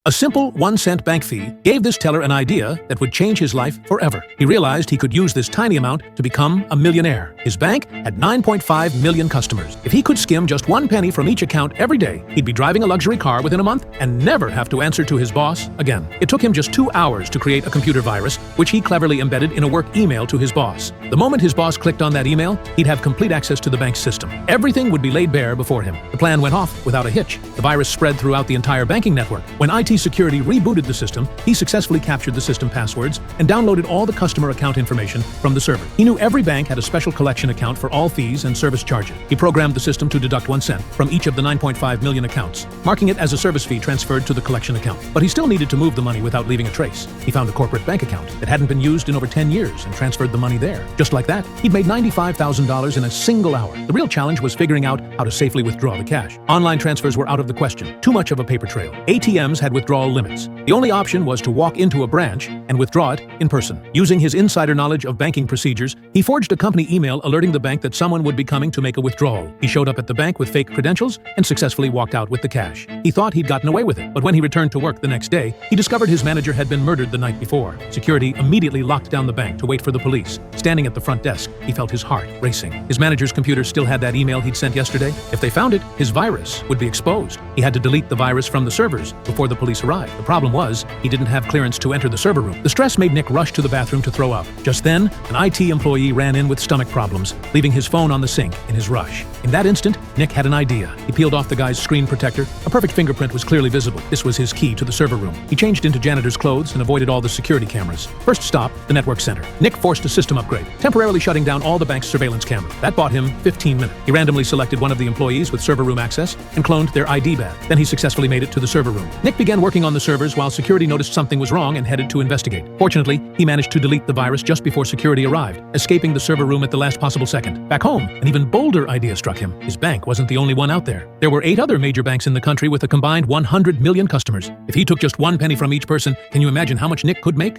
A simple 1-cent bank fee gave this teller an idea that would change his life forever. He realized he could use this tiny amount to become a millionaire. His bank had 9.5 million customers. If he could skim just 1 penny from each account every day, he'd be driving a luxury car within a month and never have to answer to his boss again. It took him just 2 hours to create a computer virus, which he cleverly embedded in a work email to his boss. The moment his boss clicked on that email, he'd have complete access to the bank's system. Everything would be laid bare before him. The plan went off without a hitch. The virus spread throughout the entire banking network. When IT security rebooted the system, he successfully captured the system passwords and downloaded all the customer account information from the server. He knew every bank had a special collection account for all fees and service charges. He programmed the system to deduct 1 cent from each of the 9.5 million accounts, marking it as a service fee transferred to the collection account. But he still needed to move the money without leaving a trace. He found a corporate bank account that hadn't been used in over 10 years and transferred the money there. Just like that, he'd made $95,000 in a single hour. The real challenge was figuring out how to safely withdraw the cash. Online transfers were out of the question. Too much of a paper trail. ATMs had withdrawal limits. The only option was to walk into a branch and withdraw it in person. Using his insider knowledge of banking procedures, he forged a company email alerting the bank that someone would be coming to make a withdrawal. He showed up at the bank with fake credentials and successfully walked out with the cash. He thought he'd gotten away with it, but when he returned to work the next day, he discovered his manager had been murdered the night before. Security immediately locked down the bank to wait for the police. Standing at the front desk, he felt his heart racing. His manager's computer still had that email he'd sent yesterday. If they found it, his virus would be exposed. He had to delete the virus from the servers before the police arrived. The problem was, he didn't have clearance to enter the server room. The stress made Nick rush to the bathroom to throw up. Just then, an IT employee ran in with stomach problems, leaving his phone on the sink in his rush. In that instant, Nick had an idea. He peeled off the guy's screen protector. A perfect fingerprint was clearly visible. This was his key to the server room. He changed into janitor's clothes and avoided all the security cameras. First stop, the network center. Nick forced a system upgrade, temporarily shutting down all the bank's surveillance cameras. That bought him 15 minutes. He randomly selected one of the employees with server room access and cloned their ID badge. Then he successfully made it to the server room. Nick began working on the servers while security noticed something was wrong and headed to investigate. Fortunately, he managed to delete the virus just before security arrived, escaping the server room at the last possible second. Back home, an even bolder idea struck him. His bank wasn't the only one out there. There were 8 other major banks in the country with a combined 100 million customers. If he took just 1 penny from each person, can you imagine how much Nick could make?